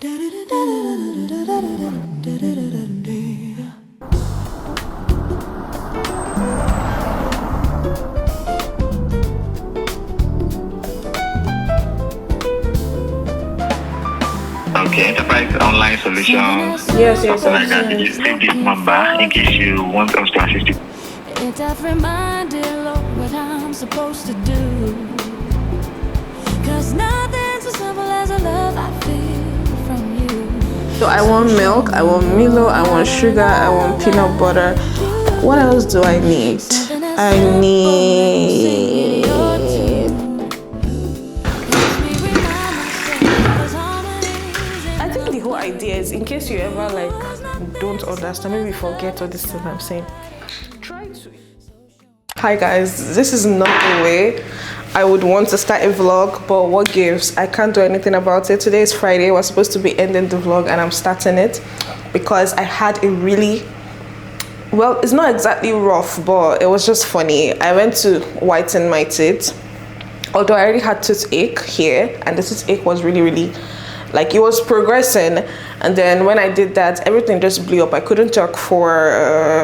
Okay, enterprise online solutions. Yes. Something like that. You save this number in case you want us to assist you. It does remind me, Lord, what I'm supposed to do. Cause nothing's as simple as a love I feel from you. So I want milk, I want Milo, I want sugar, I want peanut butter. What else do I need? I think the whole idea is, in case you ever like don't understand, maybe forget all this thing I'm saying. Try to. Hi guys, this is not the way I would want to start a vlog, but what gives? I can't do anything about it. Today is Friday. We're supposed to be ending the vlog and I'm starting it because I had a really, well, it's not exactly rough, but it was just funny. I went to whiten my teeth, although I already had toothache here, and the toothache was really like, it was progressing. And then when I did that, everything just blew up. I couldn't talk for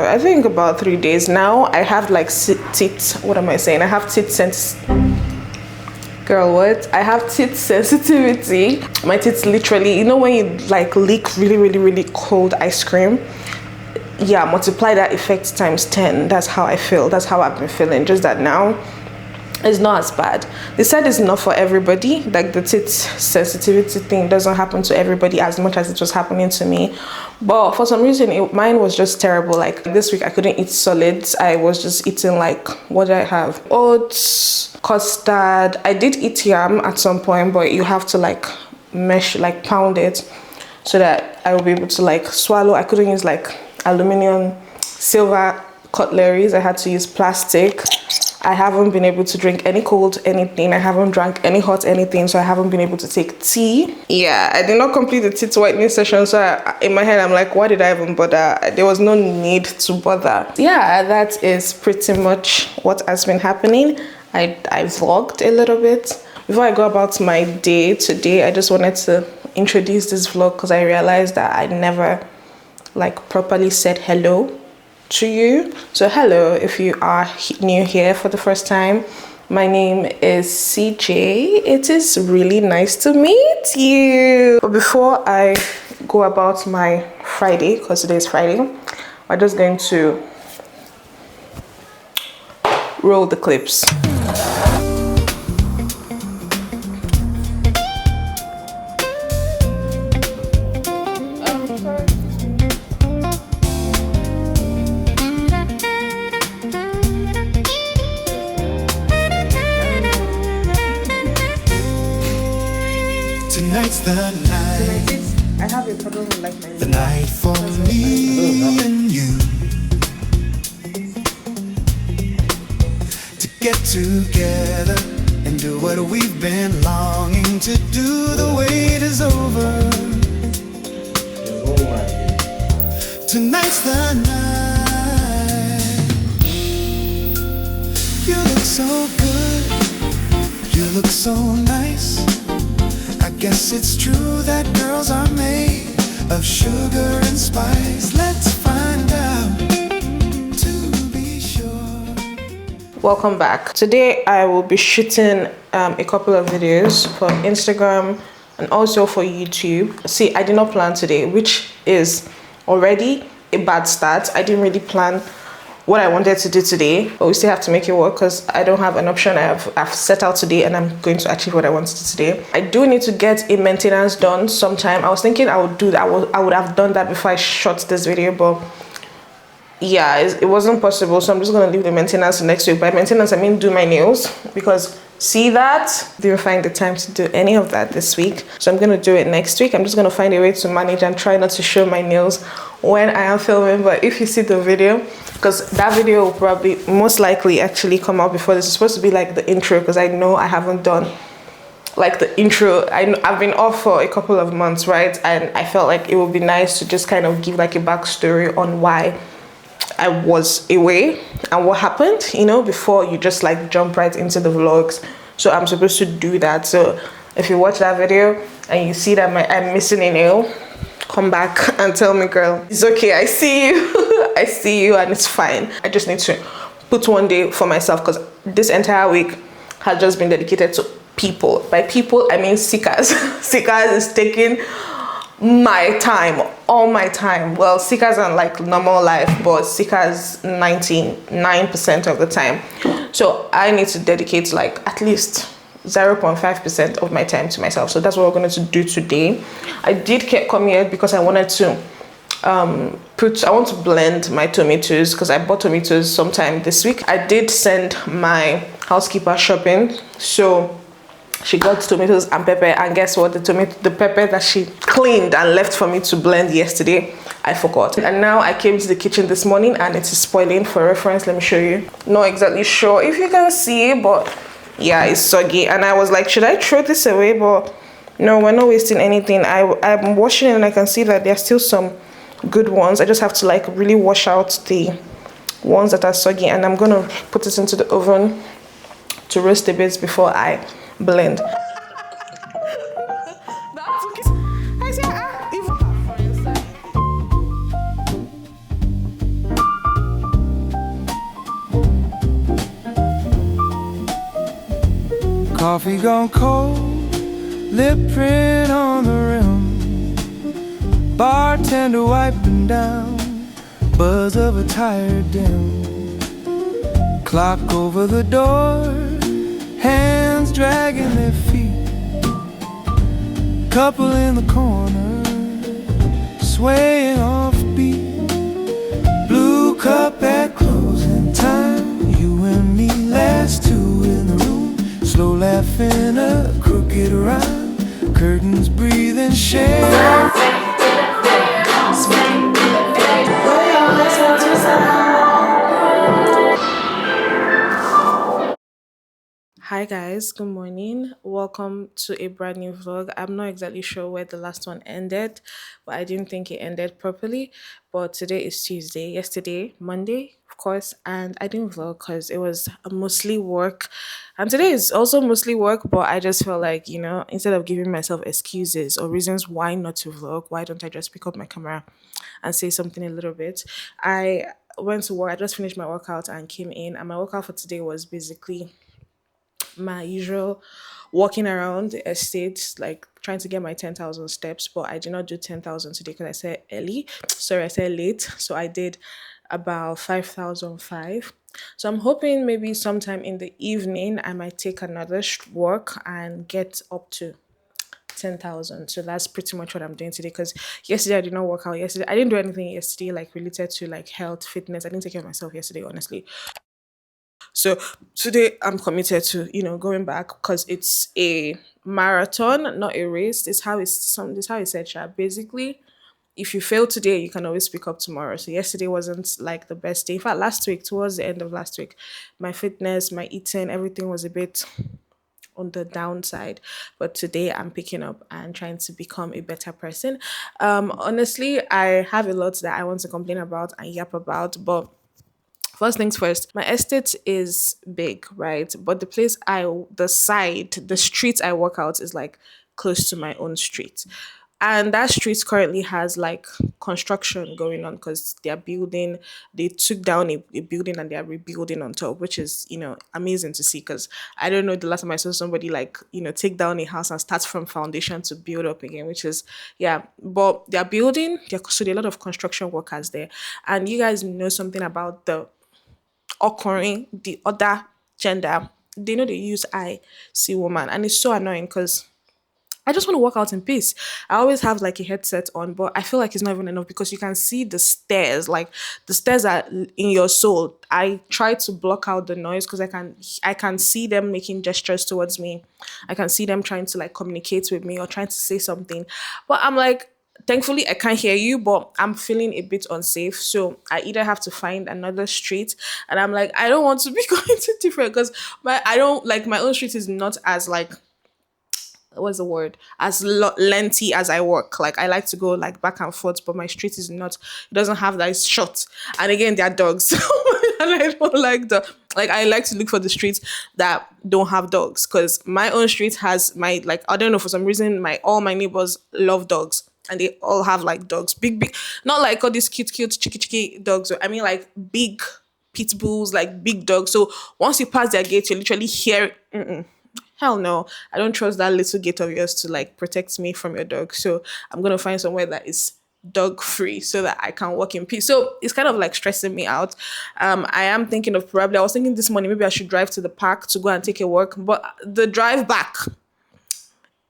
I think about 3 days. Now I have like teeth, what am I saying? I have teeth girl, what? I have teeth sensitivity. My teeth literally, you know when you like lick really cold ice cream? Yeah, multiply that effect times 10. That's how I feel. That's how I've been feeling. Just that now it's not as bad. They said it's not for everybody. Like the teeth sensitivity thing doesn't happen to everybody as much as it was happening to me. But for some reason, mine was just terrible. Like this week, I couldn't eat solids. I was just eating like, what did I have? Oats, custard. I did eat yam at some point, but you have to like pound it so that I will be able to like swallow. I couldn't use like aluminum, silver cutleries. I had to use plastic. I haven't been able to drink any cold anything. I haven't drank any hot anything, so I haven't been able to take tea. Yeah, I did not complete the teeth whitening session, so in my head I'm like, why did I even bother? There was no need to bother. Yeah, that is pretty much what has been happening. I vlogged a little bit. Before I go about my day today, I just wanted to introduce this vlog because I realized that I never like properly said hello to you. So hello, if you are new here for the first time, my name is CJ. It is really nice to meet you. But before I go about my Friday, because today is Friday, we're just going to roll the clips. Tonight's the night. I have a problem with like my the night for me and you to get together and do what we've been longing to do. The wait is over. Tonight's the night. You look so good. You look so nice. I guess it's true that girls are made of sugar and spice. Let's find out to be sure. Welcome back. Today I will be shooting a couple of videos for Instagram and also for YouTube. See, I did not plan today, which is already a bad start. I didn't really plan what I wanted to do today, but we still have to make it work because I don't have an option. I've set out today and I'm going to achieve what I want to do today. I do need to get a maintenance done sometime. I was thinking I would do that. I would have done that before I shot this video, but yeah, it wasn't possible. So I'm just going to leave the maintenance next week. By maintenance, I mean do my nails, because see that? Didn't find the time to do any of that this week. So I'm going to do it next week. I'm just going to find a way to manage and try not to show my nails when I am filming. But if you see the video, because that video will probably most likely actually come out before this. It's supposed to be like the intro, because I know I haven't done like the intro. I've been off for a couple of months, right? And I felt like it would be nice to just kind of give like a backstory on why I was away and what happened, you know, before you just like jump right into the vlogs. So I'm supposed to do that. So If you watch that video and you see that I'm missing a nail, come back and tell me, girl, it's okay, I see you. I see you and it's fine. I just need to put one day for myself because this entire week has just been dedicated to people. By people, I mean seekers. Seekers is taking my time, all my time. Well, seekers are like normal life, but seekers 99% of the time. So I need to dedicate like at least 0.5% of my time to myself. So that's what we're going to do today. I did come here because I wanted to I want to blend my tomatoes because I bought tomatoes sometime this week. I did send my housekeeper shopping, so she got tomatoes and pepper, and guess what, the pepper that she cleaned and left for me to blend yesterday, I forgot. And now I came to the kitchen this morning and it is spoiling. For reference, let me show you. Not exactly sure if you can see, but yeah, it's soggy. And I was like, should I throw this away? But no, we're not wasting anything. I'm washing it and I can see that there's still some good ones. I just have to like really wash out the ones that are soggy, and I'm gonna put this into the oven to roast a bit before I blend. Coffee gone cold, lip print on the rim, bartender wiping down, buzz of a tired dim, clock over the door, hands dragging their feet, couple in the corner, swaying off beat, blue cup at closing time, you and me last two in the room, slow laughing a crooked rhyme, curtains breathing shade. Hi guys, good morning. Welcome to a brand new vlog. I'm not exactly sure where the last one ended, but I didn't think it ended properly. But today is Tuesday, yesterday Monday, of course, and I didn't vlog because it was mostly work. And today is also mostly work, but I just felt like, instead of giving myself excuses or reasons why not to vlog, why don't I just pick up my camera and say something a little bit. I went to work. I just finished my workout and came in, and my workout for today was basically my usual walking around the estate, like trying to get my 10,000 steps, but I did not do 10,000 today because I said early. Sorry, I said late. So I did about 5,005. So I'm hoping maybe sometime in the evening I might take another walk and get up to 10,000. So that's pretty much what I'm doing today, because yesterday I did not work out. Yesterday I didn't do anything yesterday like related to like health, fitness. I didn't take care of myself yesterday, honestly. So today I'm committed to, going back because it's a marathon, not a race. This is how it said, Sha. Basically, if you fail today, you can always pick up tomorrow. So yesterday wasn't like the best day. In fact, last week, towards the end of last week, my fitness, my eating, everything was a bit on the downside, but today I'm picking up and trying to become a better person. Honestly, I have a lot that I want to complain about and yap about, but first things first, my estate is big, right? But the street I walk out is like close to my own street. And that street currently has like construction going on because they took down a building and they are rebuilding on top, which is, amazing to see because I don't know the last time I saw somebody like, take down a house and start from foundation to build up again, which is, yeah. But so there are a lot of construction workers there. And you guys know something about the occurring the other gender, they know they use I see woman, and it's so annoying because I just want to walk out in peace. I always have like a headset on, but I feel like it's not even enough because you can see the stairs. Like the stairs are in your soul. I try to block out the noise because I can see them making gestures towards me. I can see them trying to like communicate with me or trying to say something. But I'm like, thankfully I can't hear you, but I'm feeling a bit unsafe. So I either have to find another street, and I'm like, I don't want to be going to different because I don't like my own street is not as like, what's the word, as lengthy as I work. Like I like to go like back and forth, but my street is not, it doesn't have that, it's short. And again, there are dogs. And I don't like like I like to look for the streets that don't have dogs because my own street has my like I don't know for some reason my all my neighbors love dogs and they all have like dogs big not like all these cute chicky dogs. I mean like big pit bulls like big dogs. So once you pass their gate, you literally hear. Hell no, I don't trust that little gate of yours to like protect me from your dog. So I'm gonna find somewhere that is dog free so that I can walk in peace. So it's kind of like stressing me out. I am thinking of probably I was thinking this morning maybe I should drive to the park to go and take a walk, but the drive back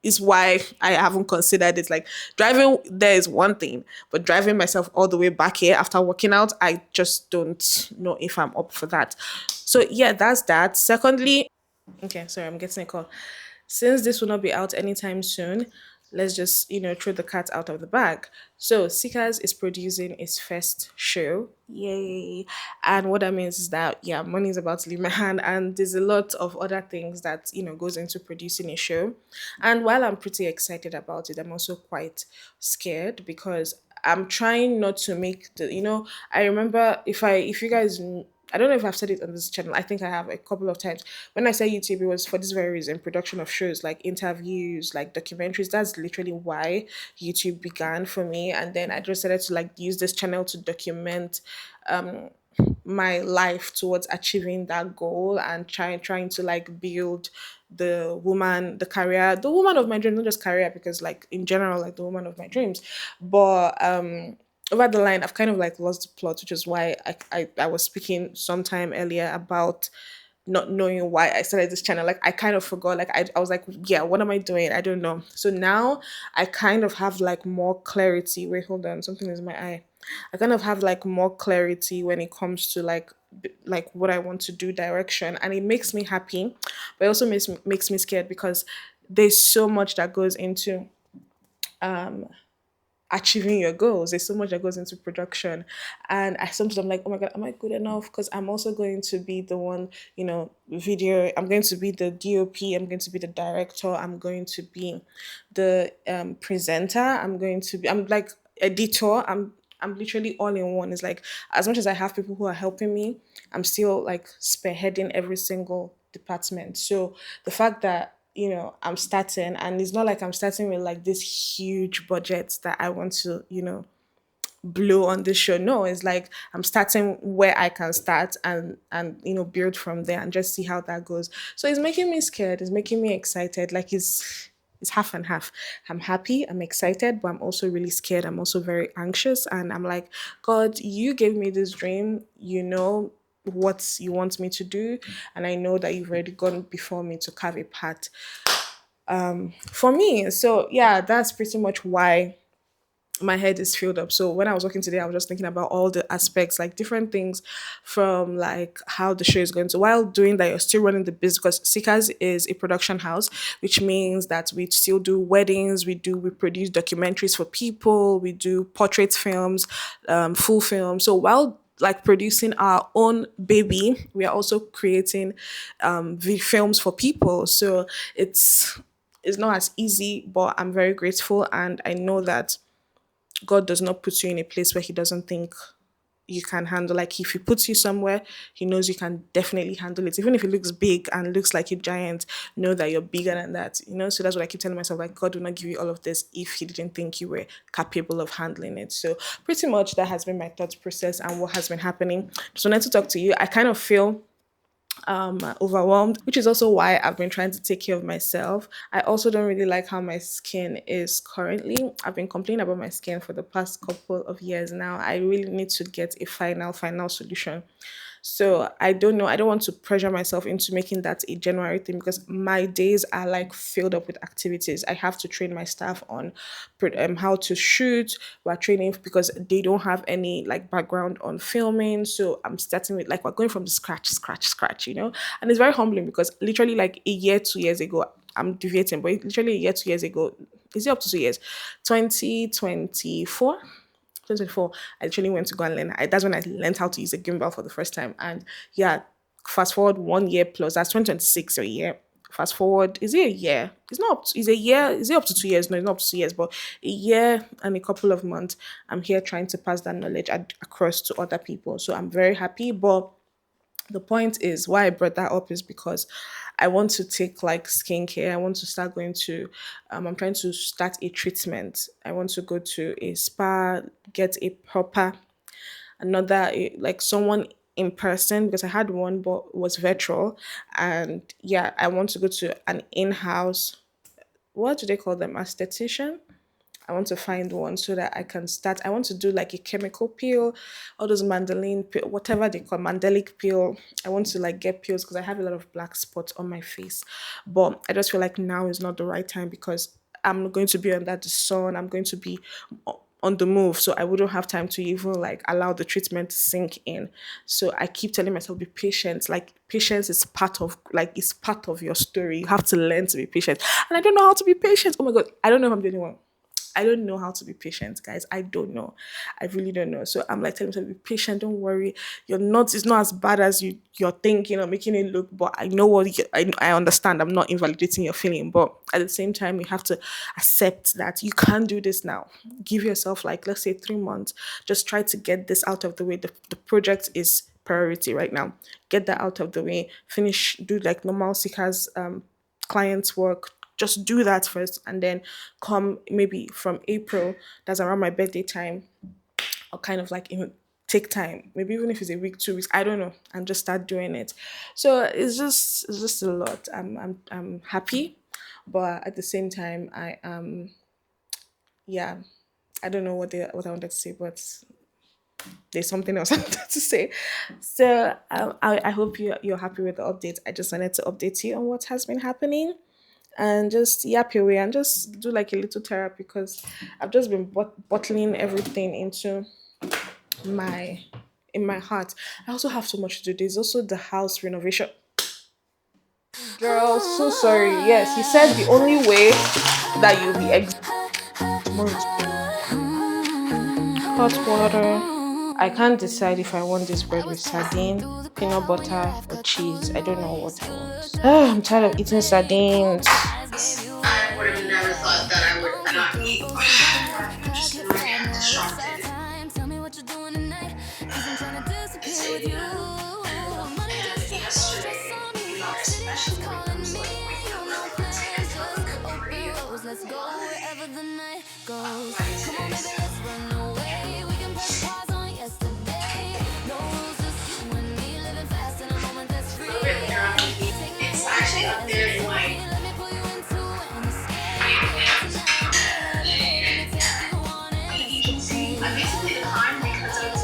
is why I haven't considered it. Like driving there is one thing, but driving myself all the way back here after working out, I just don't know if I'm up for that. So yeah, that's that. Secondly, okay, sorry, I'm getting a call. Since this will not be out anytime soon, let's just, throw the cat out of the bag. So, Seekers is producing its first show. Yay. And what that means is that, yeah, money is about to leave my hand, and there's a lot of other things that, goes into producing a show. And while I'm pretty excited about it, I'm also quite scared because I'm trying not to make I remember if you guys I don't know if I've said it on this channel. I think I have a couple of times. When I say YouTube, it was for this very reason: production of shows, like interviews, like documentaries. That's literally why YouTube began for me. And then I just decided to like use this channel to document my life towards achieving that goal and trying to like build the woman of my dreams, not just career, because like in general, like the woman of my dreams. But over the line, I've kind of like lost the plot, which is why I was speaking sometime earlier about not knowing why I started this channel. Like I kind of forgot. Like I was like, yeah, what am I doing? I don't know. So now I kind of have like more clarity. Wait, hold on. Something is in my eye. I kind of have like more clarity when it comes to like what I want to do direction, and it makes me happy, but it also makes me scared because there's so much that goes into achieving your goals. There's so much that goes into production. And I sometimes I'm like, oh my God, am I good enough? Because I'm also going to be the one, I'm going to be the DOP, I'm going to be the director, I'm going to be the presenter, I'm like editor, I'm literally all in one. It's like as much as I have people who are helping me, I'm still like spearheading every single department. So the fact that I'm starting, and it's not like I'm starting with like this huge budget that I want to, blow on this show. No, it's like I'm starting where I can start and build from there and just see how that goes. So it's making me scared. It's making me excited. Like it's half and half. I'm happy, I'm excited, but I'm also really scared. I'm also very anxious, and I'm like, God, you gave me this dream. You know what you want me to do, and I know that you've already gone before me to carve a path for me. So yeah, that's pretty much why my head is filled up. So when I was working today, I was just thinking about all the aspects, like different things from like how the show is going to, while doing that, you're still running the business because Seekers is a production house, which means that we still do weddings, we produce documentaries for people, we do portrait films, full films. So while like producing our own baby, we are also creating films for people. So it's not as easy, but I'm very grateful, and I know that God does not put you in a place where He doesn't think you can handle. Like if He puts you somewhere, He knows you can definitely handle it. Even if it looks big and looks like a giant, know that you're bigger than that. So that's what I keep telling myself. Like God will not give you all of this if He didn't think you were capable of handling it. So pretty much that has been my thought process and what has been happening. Just wanted to talk to you. I kind of feel overwhelmed, which is also why I've been trying to take care of myself. I also don't really like how my skin is currently. I've been complaining about my skin for the past couple of years now. I really need to get a final solution. So I don't know. I don't want to pressure myself into making that a January thing because my days are like filled up with activities. I have to train my staff on how to shoot. We're training because they don't have any like background on filming. So I'm starting with like we're going from the scratch, and it's very humbling because literally like a year, 2 years ago, I'm deviating, but literally a year, 2 years ago, is it up to 2 years? 2024. 2024, I literally went to go and learn. That's when I learned how to use a gimbal for the first time. And yeah, fast forward 1 year plus, that's 2026 or a year. Fast forward, is it a year? It's not, is a year, is it up to 2 years? No, it's not up to 2 years, but a year and a couple of months, I'm here trying to pass that knowledge across to other people. So I'm very happy, but The point is why I brought that up is because I want to take like skincare. I want to start going to I'm trying to start a treatment. I want to go to a spa, get a proper another like someone in person because I had one but it was virtual. And yeah, I want to go to an in-house, what do they call them, esthetician. I want to find one so that I can start. I want to do like a chemical peel, all those mandolin peel, whatever they call mandelic peel. I want to like get peels because I have a lot of black spots on my face. But I just feel like now is not the right time because I'm going to be under the sun. I'm going to be on the move. So I wouldn't have time to even like allow the treatment to sink in. So I keep telling myself, be patient. Like patience is part of it's part of your story. You have to learn to be patient. And I don't know how to be patient. Oh my god, I don't know if I'm the only one. I don't know how to be patient, guys. I don't know. I really don't know. So I'm like telling myself, be patient. Don't worry. You're not. It's not as bad as you're thinking or making it look. But I know I understand. I'm not invalidating your feeling. But at the same time, you have to accept that you can't do this now. Give yourself like let's say 3 months. Just try to get this out of the way. The project is priority right now. Get that out of the way. Finish. Do like normal seekers clients work, just do that first and then come maybe from April, that's around my birthday time, or kind of like even take time, maybe even if it's a week, 2 weeks, I don't know, and just start doing it. So it's just a lot. I'm happy, but at the same time I yeah, I don't know what I wanted to say, but there's something else I wanted to say. So I hope you're happy with the update. I just wanted to update you on what has been happening and just yap away and just do like a little therapy because I've just been bottling everything into my in my heart. I also have so much to do. There's also the house renovation. Girl, so sorry. Yes, he said the only way that you'll be hot water. I can't decide if I want this bread with sardine, peanut butter, or cheese. I don't know what I want. I'm tired of eating sardines. I would have never thought that I would not eat. I'm just really distracted. It's a, and yesterday, especially when it comes to like makeup relevance, I feel like I'm pretty Let's go wherever the night goes. by Come on, today. baby, let's run away. We can press pause on yesterday. No rules, just you and me, living fast in a moment that's free. A little bit later on, it's actually up there in like Let me pull you into an agency. I basically declined because I was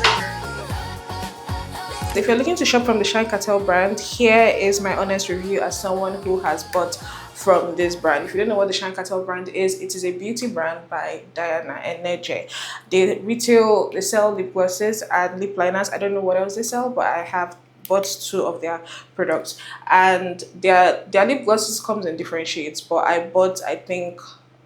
like, If you're looking to shop from the Shine Cartel brand, here is my honest review as someone who has bought from this brand. If you don't know what the Shine Cartel brand is, it is a beauty brand by Diana and Neje. They sell lip glosses and lip liners. I don't know what else they sell, but I have bought 2 of their products. And their lip glosses comes in different shades, but I bought I think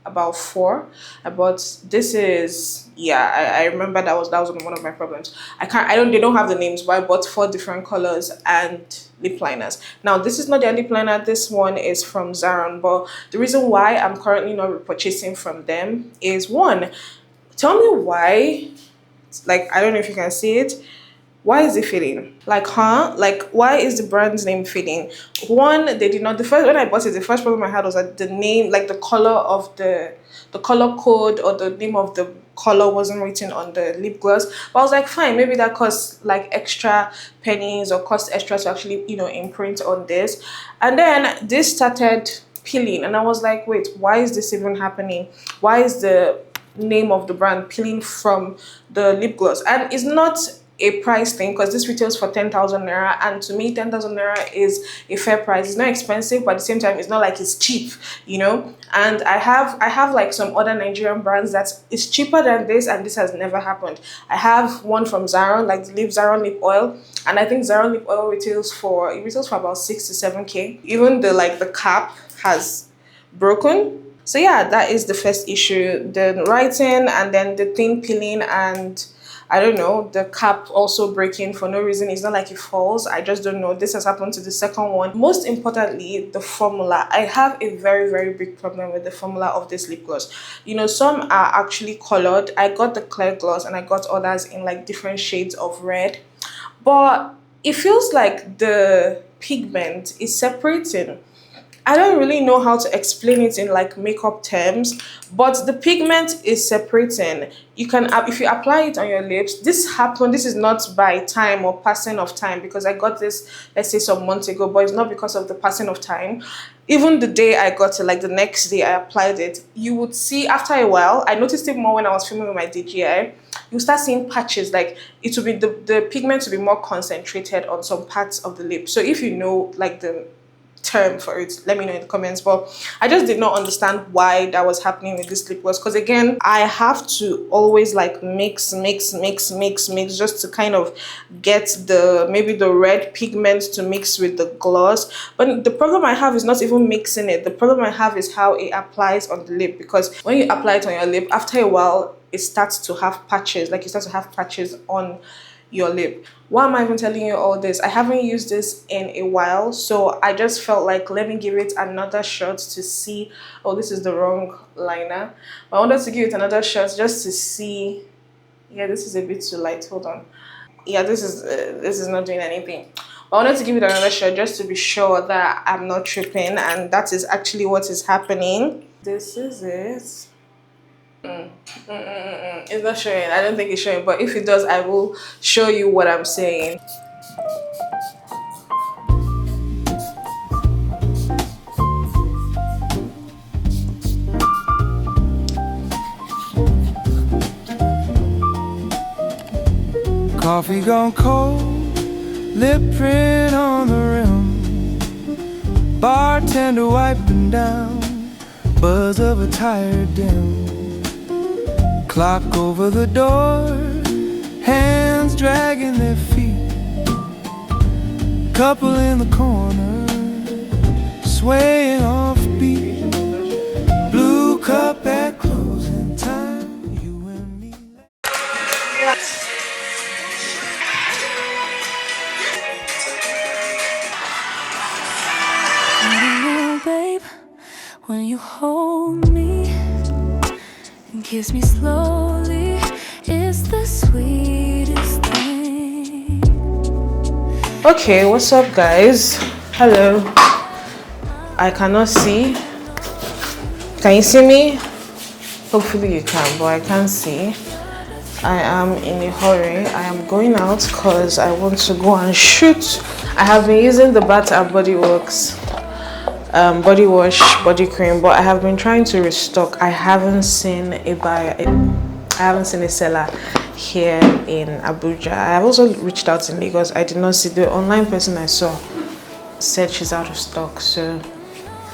about 4. I bought this is I remember that was one of my problems. They don't have the names, but I bought 4 different colors and lip liners. Now this is not their lip liner, this one is from Zaron, but the reason why I'm currently not purchasing from them is one, tell me why, like I don't know if you can see it, why is it fitting? Like, huh? Like, why is the brand's name fitting? One, they did not. The first when I bought it, the first problem I had was that the name, like the color of the color code or the name of the color wasn't written on the lip gloss. But I was like, fine, maybe that costs like extra pennies or cost extra to actually imprint on this. And then this started peeling, and I was like, wait, why is this even happening? Why is the name of the brand peeling from the lip gloss? And it's not a price thing because this retails for 10,000 naira, and to me 10,000 naira is a fair price. It's not expensive, but at the same time it's not like it's cheap, and I have like some other Nigerian brands that is cheaper than this, and this has never happened. I have one from Zaron, like the Zaron lip oil, and I think Zaron lip oil retails for about 6 to 7k. Even the cap has broken. So yeah, that is the first issue, the writing, and then the thin peeling, and I don't know, the cap also breaking for no reason. It's not like it falls. I just don't know. This has happened to the second one. Most importantly, the formula. I have a very, very big problem with the formula of this lip gloss. Some are actually colored. I got the clear gloss and I got others in like different shades of red. But it feels like the pigment is separating. I don't really know how to explain it in like makeup terms, but the pigment is separating. You can, if you apply it on your lips, this happened. This is not by time or passing of time, because I got this, let's say, some months ago, but it's not because of the passing of time. Even the day I got it, like the next day I applied it, you would see after a while. I noticed it more when I was filming with my DJI. You start seeing patches, like it will be the pigment will be more concentrated on some parts of the lip. So if you know like the term for it, let me know in the comments. But I just did not understand why that was happening with this lip gloss, because again, I have to always like mix just to kind of get the maybe the red pigment to mix with the gloss. But the problem I have is not even mixing it. The problem I have is how it applies on the lip, because when you apply it on your lip, after a while it starts to have patches, like you start to have patches on your lip. Why am I even telling you all this? I haven't used this in a while, so I just felt like let me give it another shot to see. Oh, this is the wrong liner. I wanted to give it another shot just to see. Yeah, this is a bit too light. Hold on. Yeah, this is not doing anything. I wanted to give it another shot just to be sure that I'm not tripping, and that is actually what is happening. This is it. It's not showing. I don't think it's showing, but if it does, I will show you what I'm saying. Coffee gone cold, lip print on the rim, bartender wiping down, buzz of a tired dim. Clock over the door, hands dragging their feet. Couple in the corner, swaying off beat. Blue cup at closing time, you and me. Oh, babe, when you hold me and kiss me slowly, it's the sweetest thing. Okay, what's up guys? Hello. I cannot see. Can you see me? Hopefully you can, but I can't see. I am in a hurry. I am going out because I want to go and shoot. I have been using the Bath and Body Works body wash, body cream, but I have been trying to restock. I haven't seen a buyer. I haven't seen a seller here in Abuja. I have also reached out in Lagos. I did not see the online person I saw said she's out of stock, so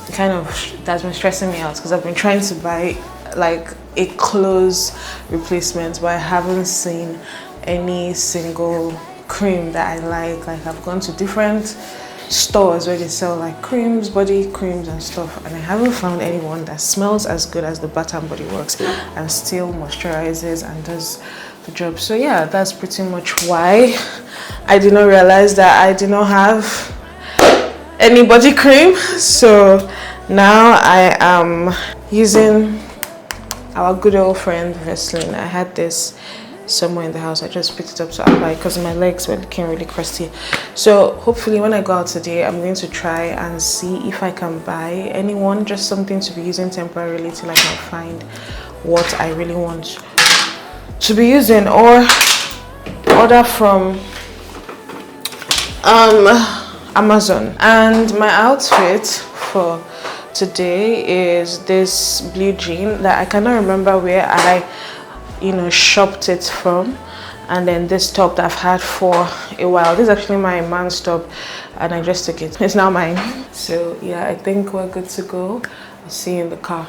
it kind of that's been stressing me out because I've been trying to buy like a clothes replacement, but I haven't seen any single cream that I like. Like I've gone to different stores where they sell like creams, body creams and stuff, and I haven't found anyone that smells as good as the Bath and Body Works and still moisturizes and does the job. So yeah, that's pretty much why I did not realize that I did not have any body cream. So now I am using our good old friend Vaseline. I had this somewhere in the house. I just picked it up to apply because my legs were looking really crusty. So hopefully when I go out today, I'm going to try and see if I can buy anyone just something to be using temporarily till I can find what I really want to be using, or order from Amazon. And my outfit for today is this blue jean that I cannot remember where I shopped it from, and then this top that I've had for a while. This is actually my man's top and I just took it. It's now mine. So yeah, I think we're good to go. I'll see you in the car.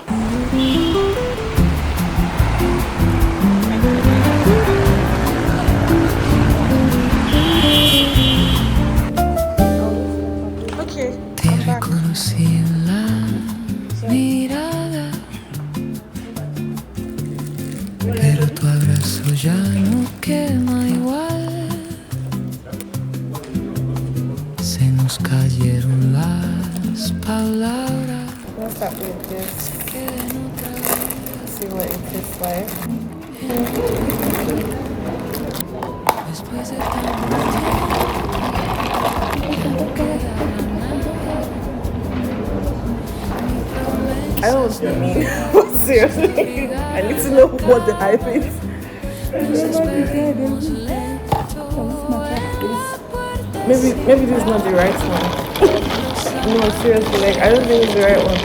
Okay, I'm back. Pero tu abrazo ya no quema igual. Se nos cayeron las palabras. What's up with this? Let's see what it tastes like. Después de tanto tiempo. Don't be mean. But seriously, I need to know what the hype is. Maybe this is not the right one. No, seriously, like I don't think it's the right one.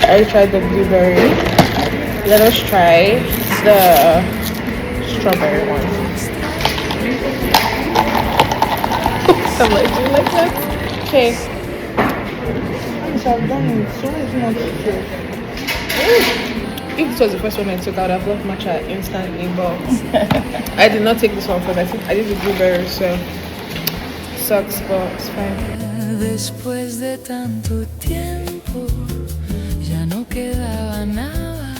I tried the blueberry. Let us try the strawberry one. I'm like, do you like that? Okay. So I've done it. So it's not good. If this was the first one I took, I would have loved matcha instantly, but I did not take this one because I did the blueberry, so sucks, but it's fine. Después de tanto tiempo, ya no quedaba nada,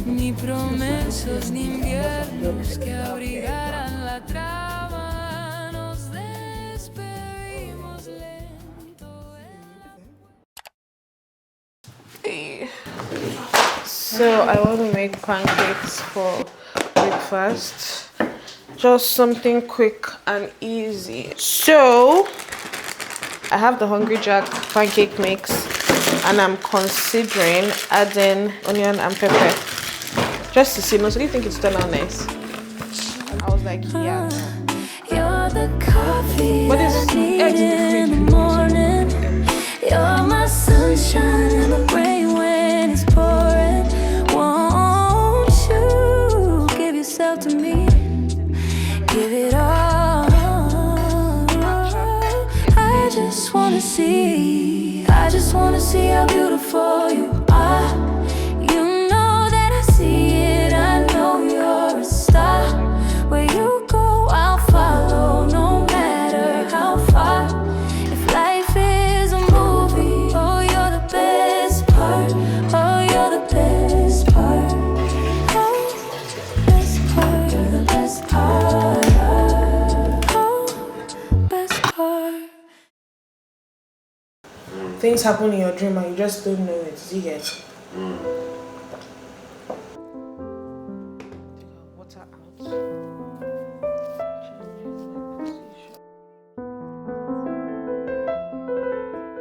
ni promesas ni inviernos que abrigaran la trama. Nos despedimos lento. So I want to make pancakes for breakfast. Just something quick and easy. So I have the Hungry Jack pancake mix and I'm considering adding onion and pepper just to see. No, so do you think it's turned out nice? I was like, yeah. You're the coffee What is that I need eggs in in the morning. You're my sunshine in the rain when it's pouring. Won't you give yourself to me? Give it all. I just wanna see how beautiful you are. You know that I see it. I know you're a star. Where you go, I'll follow, no matter how far. If life is a movie, oh, you're the best part. Oh, you're the best part. Oh, best part. You're the best part. Oh, best part. Things happen in your dream and you just don't know it. You get water out.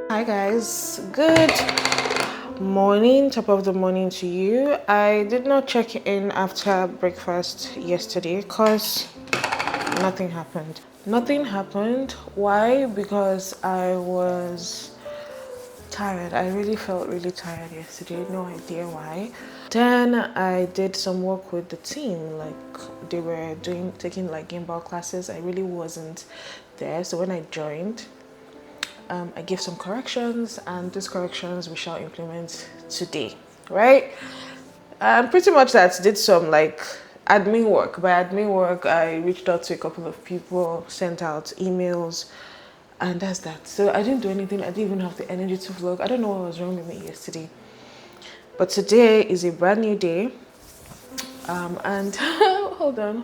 Hi guys, good morning, top of the morning to you. I did not check in after breakfast yesterday because nothing happened. Nothing happened. Why? Because I was tired. I really felt really tired yesterday. No idea why. Then I did some work with the team. Like they were taking like gimbal classes. I really wasn't there. So when I joined, I gave some corrections, and these corrections we shall implement today, right? Pretty much that. Did some like admin work. By admin work, I reached out to a couple of people, sent out emails, and that's that. So I didn't do anything. I didn't even have the energy to vlog. I don't know what was wrong with me yesterday, but today is a brand new day. And hold on,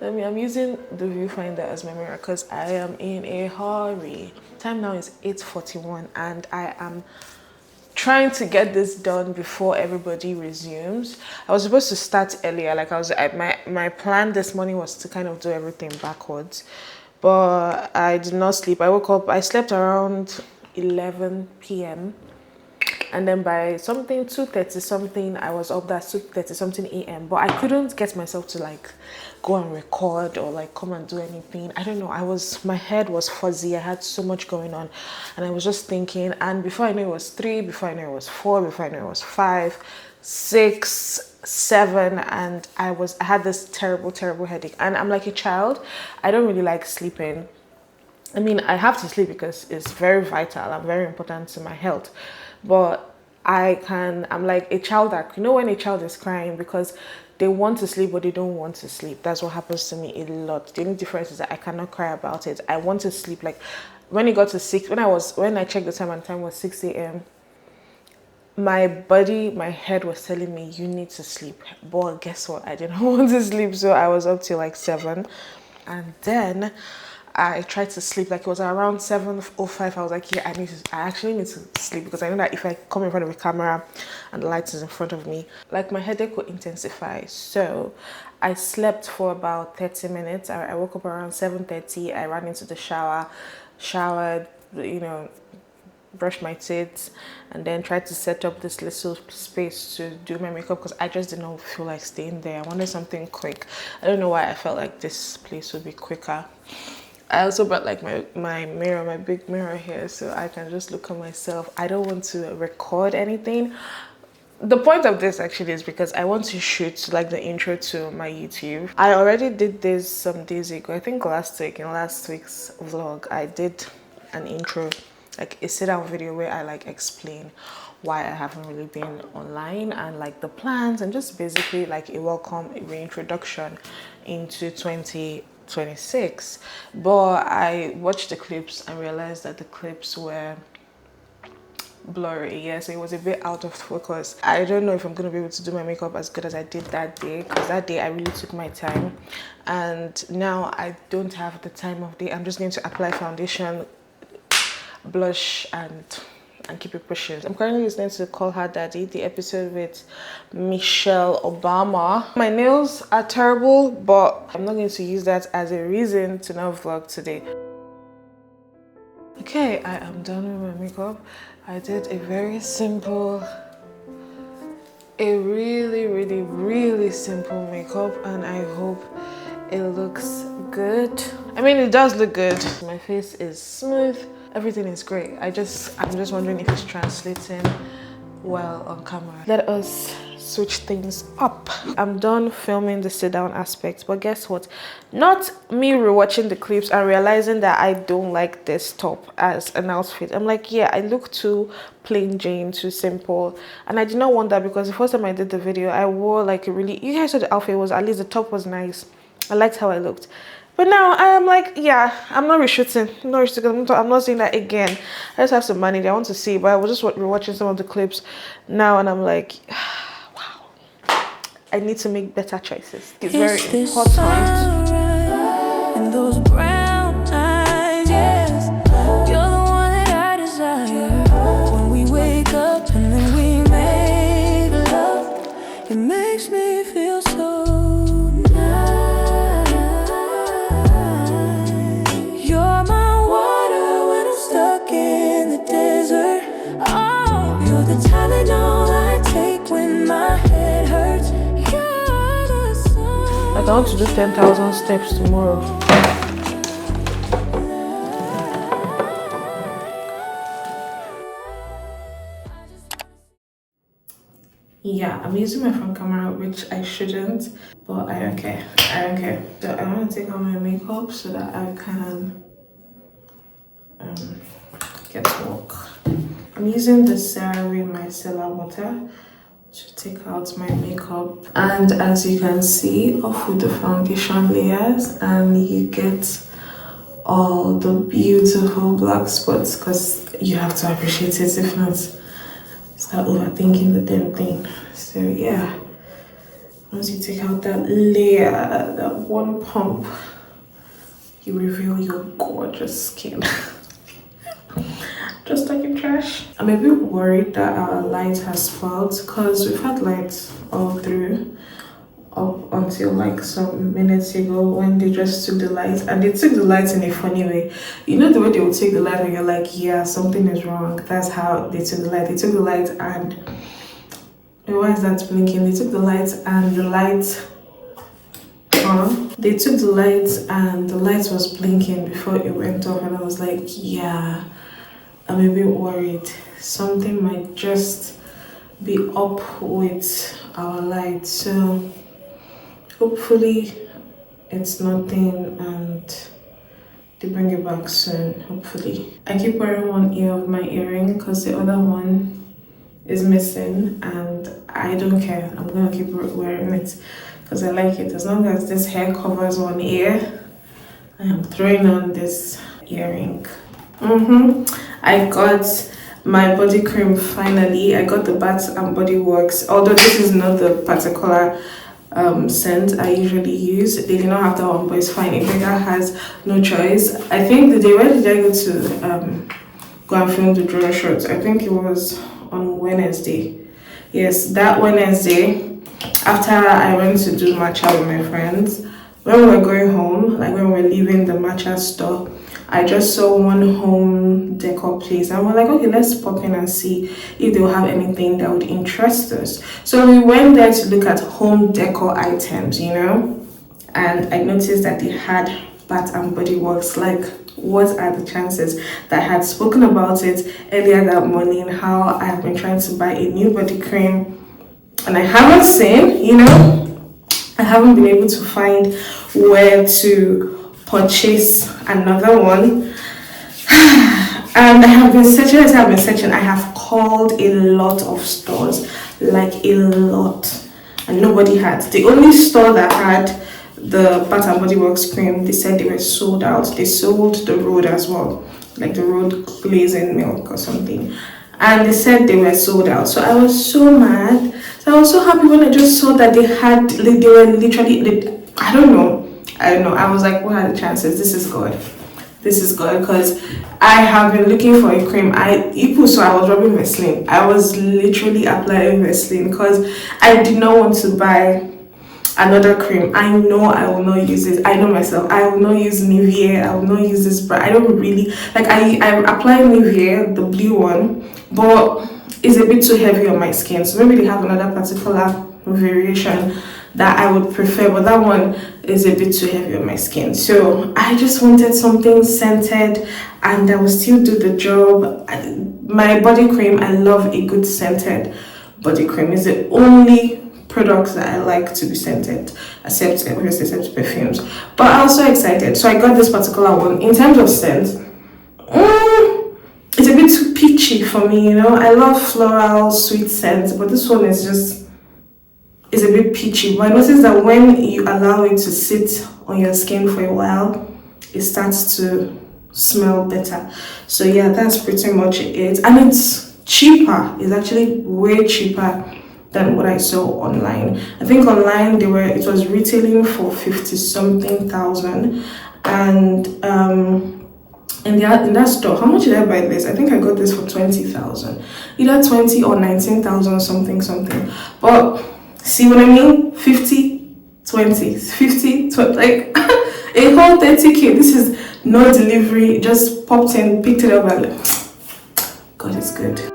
I'm using the viewfinder as my mirror because I am in a hurry. Time now is 8:41 and I am trying to get this done before everybody resumes. I was supposed to start earlier. Like my plan this morning was to kind of do everything backwards, but I did not sleep. I woke up, I slept around 11 p.m. and then by something 2:30 something I was up. That's 2:30 something a.m. but I couldn't get myself to like go and record or like come and do anything. I don't know, my head was fuzzy. I had so much going on and I was just thinking, and before I knew it was 3, before I knew it was 4, before I knew it was 5, 6, 7, and I had this terrible headache. And I'm like a child. I don't really like sleeping. I mean, I have to sleep because it's very vital and very important to my health, but I'm like a child that, you know, when a child is crying because they want to sleep but they don't want to sleep. That's what happens to me a lot. The only difference is that I cannot cry about it. I want to sleep. Like when it got to 6, when I checked the time and the time was 6 a.m. my head was telling me you need to sleep, but guess what? I didn't want to sleep, so I was up till like 7, and then I tried to sleep. Like it was around 7:05. I was like, yeah, I actually need to sleep, because I know that if I come in front of a camera and the light is in front of me, like my headache will intensify. So I slept for about 30 minutes. I woke up around 7:30. I ran into the showered, brushed my teeth, and then tried to set up this little space to do my makeup, because I just did not feel like staying there. I wanted something quick. I don't know why I felt like this place would be quicker. I also brought like my mirror, my big mirror here, so I can just look at myself. I don't want to record anything. The point of this actually is because I want to shoot like the intro to my YouTube. I already did this some days ago. I think last week, in last week's vlog, I did an intro, like a sit-down video where I like explain why I haven't really been online and like the plans, and just basically like a welcome reintroduction into 2026. But I watched the clips and realized that the clips were blurry. Yeah, so it was a bit out of focus. I don't know if I'm gonna be able to do my makeup as good as I did that day, because that day I really took my time, and now I don't have the time of day. I'm just going to apply foundation, blush, and keep it pushing. I'm currently listening to Call Her Daddy, the episode with Michelle Obama. My nails are terrible, but I'm not going to use that as a reason to not vlog today. Okay, I am done with my makeup. I did a very simple, a really simple makeup, and I hope it looks good. I mean, it does look good. My face is smooth. Everything is great. I'm just wondering if it's translating well on camera. Let us switch things up. I'm done filming the sit down aspect, but guess what? Not me rewatching the clips and realizing that I don't like this top as an outfit. I'm like, yeah, I look too plain Jane, too simple, and I did not want that, because the first time I did the video, I wore like a really, you guys saw the outfit was, at least the top was nice. I liked how I looked. But now I am like, yeah, I'm not reshooting. I'm not saying that again. I just have to manage. I want to see, but I was just rewatching some of the clips now, and I'm like, wow, I need to make better choices. It's very important. And those brown eyes, yes, you're the one that I desire. When we wake up and then we make love, it makes me feel so nice. You're my water when I'm stuck in the desert. Oh, you're the Tylenol I take when my head hurts. You're the sun. I want to do 10,000 steps tomorrow. Yeah, I'm using my front camera, which I shouldn't, but I don't care. So I want to take out my makeup so that I can get to work. I'm using the CeraVe micellar water to take out my makeup, and as you can see, off with the foundation layers, and you get all the beautiful black spots, because you have to appreciate it, if not start overthinking the damn thing. So yeah, once you take out that layer, that one pump, you reveal your gorgeous skin. Just like in trash. I'm a bit worried that our light has spoiled, because we've had lights all through up until like some minutes ago, when they just took the light, and they took the light in a funny way. You know the way they will take the light and you're like, yeah, something is wrong. That's how they took the light. They took the light and why is that blinking? They took the light and the light they took the light and the light was blinking before it went off, and I was like, yeah, I'm a bit worried. Something might just be up with our light. So hopefully it's nothing and they bring it back soon, hopefully. I keep wearing one ear of my earring because the other one is missing, and I don't care. I'm gonna keep wearing it because I like it. As long as this hair covers one ear, I am throwing on this earring. I got my body cream finally. I got the Bath and Body Works, although this is not the particular scent I usually use. They did not have that one, but it's fine. If Becca has no choice. I think the day, where did I go to go and film the drone shots? I think it was on Wednesday. Yes, that Wednesday, after I went to do matcha with my friends, when we were going home, like when we were leaving the matcha store, I just saw one home decor place and we're like, okay, let's pop in and see if they'll have anything that would interest us. So we went there to look at home decor items, you know, and I noticed that they had Bath and Body Works. Like, what are the chances? That I had spoken about it earlier that morning, how I have been trying to buy a new body cream and I haven't seen, you know, I haven't been able to find where to purchase another one. And I have been searching, I have called a lot of stores, like a lot, and nobody had. The only store that had the Bath and Body Works cream, they said they were sold out. They sold the road as well, like the road glazing milk or something, and they said they were sold out. So I was so mad. So I was so happy when I just saw that they were literally, I don't know. I was like, what are the chances? This is good. This is good, because I have been looking for a cream. I was rubbing Vaseline. I was literally applying Vaseline because I did not want to buy another cream. I know I will not use it. I know myself. I will not use Nivea. I will not use this brand. I don't really like. I apply Nivea, the blue one, but it's a bit too heavy on my skin. So maybe they have another particular variation that I would prefer, but that one is a bit too heavy on my skin. So I just wanted something scented and that will still do the job. My body cream, I love a good scented body cream. It's the only products that I like to be scented, except perfumes. But I'm also excited. So I got this particular one. In terms of scent, it's a bit too peachy for me, you know. I love floral, sweet scents, but this one is just, it's a bit peachy. But I noticed that when you allow it to sit on your skin for a while, it starts to smell better. So yeah, that's pretty much it. And it's cheaper. It's actually way cheaper than what I saw online. I think online it was retailing for 50 something thousand, and in that store, how much did I buy this? I think I got this for 20,000, either 20 or 19,000 something. But see what I mean? 50, 20, 50, 20, like a whole 30k. This is no delivery, just popped in, picked it up, and God is good.